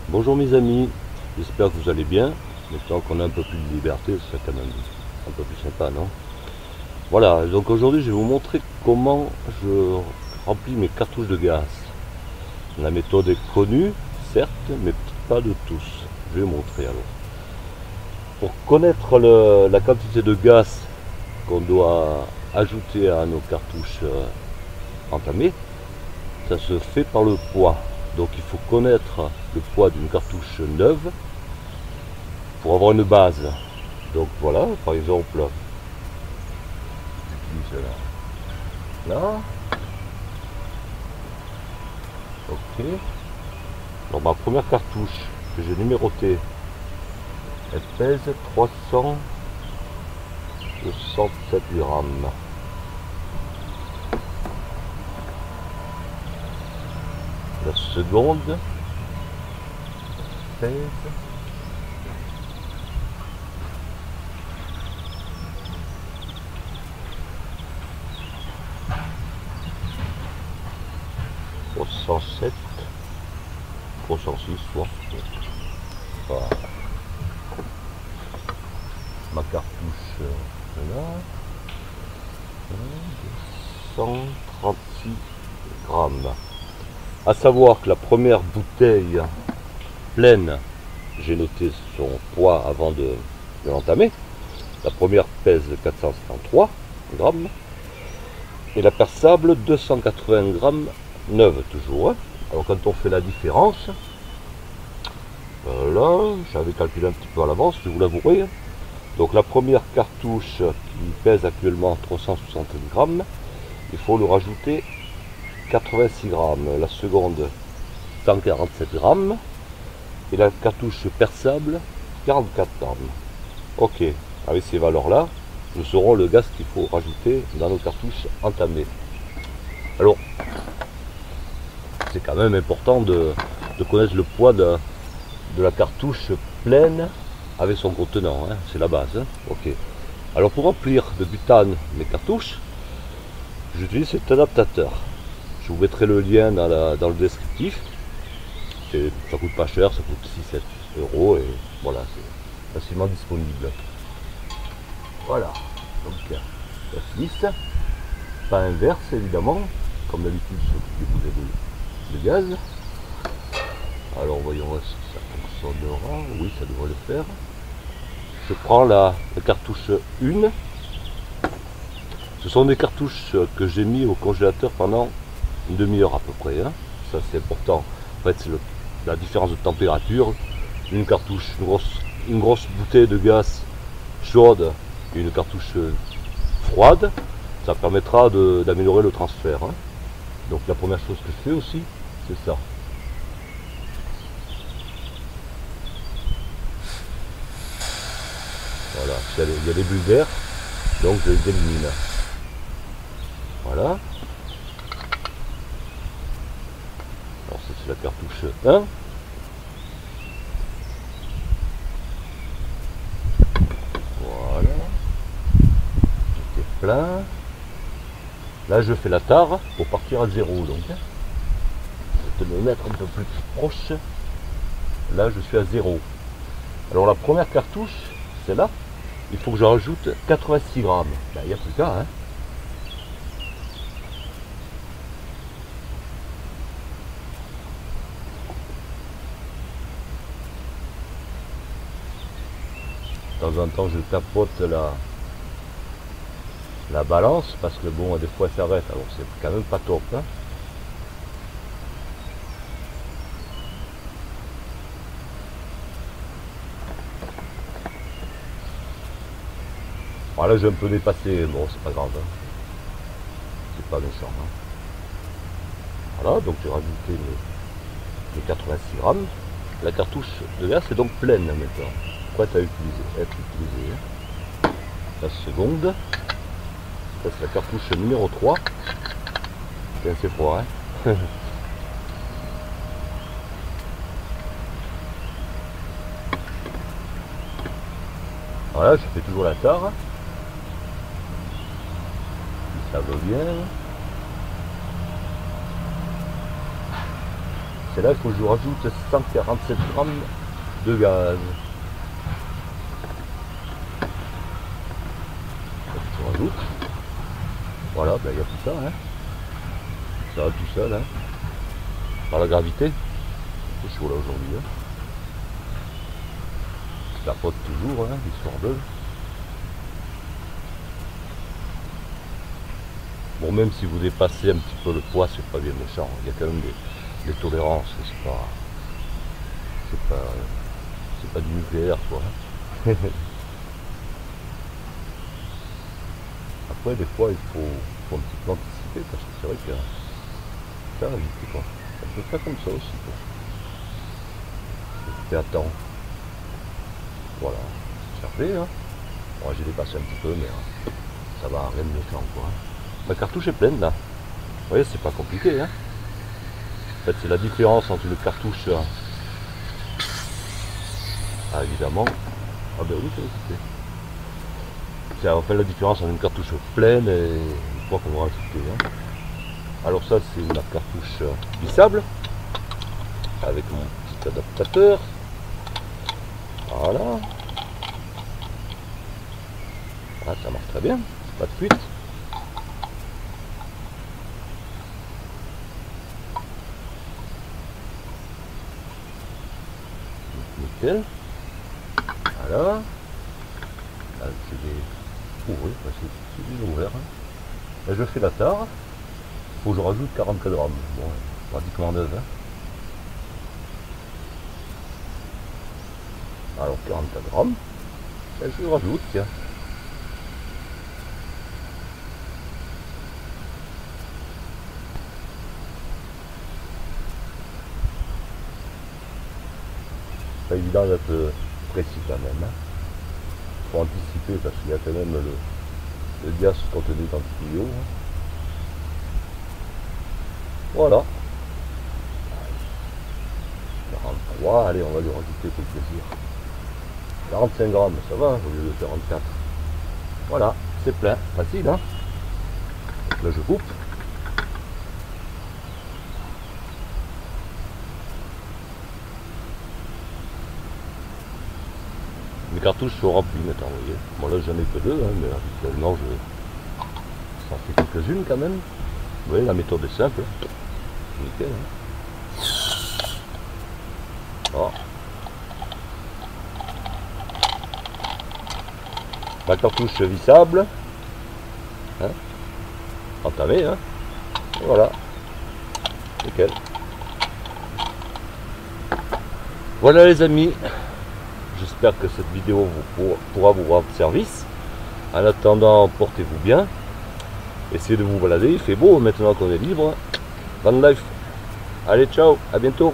Bonjour mes amis, j'espère que vous allez bien. Maintenant qu'on a un peu plus de liberté, c'est quand même un peu plus sympa, non? Voilà, donc aujourd'hui je vais vous montrer comment je remplis mes cartouches de gaz. La méthode est connue, certes, mais pas de tous. Je vais vous montrer alors. Pour connaître la quantité de gaz qu'on doit ajouter à nos cartouches entamées, ça se fait par le poids. Donc il faut connaître le poids d'une cartouche neuve pour avoir une base. Donc voilà, par exemple, j'utilise là. Ok. Alors ma première cartouche que j'ai numérotée, elle pèse 367 grammes. La seconde pèse 307, 306 soit. Voilà. Ma cartouche là, 236 grammes. À savoir que la première bouteille pleine, j'ai noté son poids avant de l'entamer. La première pèse 453 grammes et la persable 280 grammes neuve toujours. Alors quand on fait la différence, là j'avais calculé un petit peu à l'avance, je vous l'avouerai. Donc la première cartouche qui pèse actuellement 360 grammes, il faut le rajouter 86 grammes. La seconde 147 grammes et la cartouche persable 44 grammes. Ok, avec ces valeurs là, nous saurons le gaz qu'il faut rajouter dans nos cartouches entamées. Alors, c'est quand même important de connaître le poids de la cartouche pleine avec son contenant, hein, c'est la base. Hein. Ok. Alors pour remplir de butane mes cartouches, j'utilise cet adaptateur. Je vous mettrai le lien dans le descriptif. Ça coûte pas cher, ça coûte 6-7 euros et voilà, c'est facilement disponible. Voilà, donc la Suisse, pas inverse évidemment, comme d'habitude sur toutes les bouteilles de gaz. Alors voyons si ça fonctionnera, oui ça devrait le faire. Je prends la cartouche 1. Ce sont des cartouches que j'ai mis au congélateur pendant une demi-heure à peu près. Hein. Ça c'est important. En fait c'est la différence de température. Une cartouche, une grosse bouteille de gaz chaude et une cartouche froide, ça permettra d'améliorer le transfert. Hein. Donc la première chose que je fais aussi, c'est ça. Voilà, il y a des bulles d'air, donc je les élimine. Voilà. Alors ça c'est la cartouche 1. Voilà. Tout est plein. Là je fais la tare pour partir à 0 donc. Je vais te me mettre un peu plus proche. Là je suis à 0. Alors la première cartouche, c'est là. Il faut que je rajoute 86 grammes. Ben, il n'y a plus qu'à. Hein. De temps en temps, je tapote la balance parce que bon, des fois, elle s'arrête. Alors, c'est quand même pas top. Hein. Voilà, j'ai un peu dépassé. Bon, c'est pas grave. Hein. C'est pas méchant. Hein. Voilà, donc j'ai rajouté les 86 grammes. La cartouche de gaz est donc pleine maintenant. Prête à être utilisée. Hein. La seconde. Ça c'est la cartouche numéro 3. C'est assez froid. Hein. Voilà, je fais toujours la tare. Ça va bien. Et là, il faut que je rajoute 147 grammes de gaz. Je rajoute. Voilà, ben, il y a tout ça. Hein. Ça va tout seul. Hein. Par la gravité. C'est chaud là aujourd'hui. Hein. Ça pote toujours, hein, l'histoire d'eux. Bon, même si vous dépassez un petit peu le poids, c'est pas bien méchant. Il y a quand même des tolérances. C'est pas du nucléaire, quoi. Après, des fois, il faut un petit peu anticiper parce que c'est vrai que ça va vite, quoi. On peut faire comme ça aussi, quoi. Et attends. Voilà. Chargé, hein. Bon, j'ai dépassé un petit peu, mais ça va, rien de méchant, quoi. Ma cartouche est pleine, là. Vous voyez, c'est pas compliqué, hein. En fait, c'est la différence entre une cartouche. Ah, évidemment. Ah, ben oui, c'est occupé. C'est en fait la différence entre une cartouche pleine et une fois qu'on va rajouter. Hein. Alors, ça, c'est la cartouche vissable avec mon petit adaptateur. Voilà. Ah, ça marche très bien. Pas de fuite. Nickel. Voilà. Là, c'est des ouverts, c'est des ouverts. Hein. Là, je fais la tare. Il faut que je rajoute 44 grammes. Bon, pratiquement 9. Hein. Alors 44 grammes. Et je rajoute, tiens. Pas évident d'être précis quand même. Hein. Faut anticiper parce qu'il y a quand même le gaz contenu dans le tuyau. Hein. Voilà. 43, allez, on va lui rajouter pour le plaisir. 45 grammes, ça va, au lieu de 44. Voilà, c'est plein, facile, hein. Là, je coupe. Mes cartouches sont remplies maintenant, vous voyez. Bon, là, j'en ai que 2, hein, mais habituellement, ça fait quelques-unes quand même. Vous voyez, la méthode est simple. Nickel, hein. Oh. Ma cartouche vissable. Hein, entamée, hein. Et voilà. Nickel. Voilà les amis. J'espère que cette vidéo pourra vous rendre service. En attendant, portez-vous bien. Essayez de vous balader. Il fait beau maintenant qu'on est libre. Van life. Allez, ciao. À bientôt.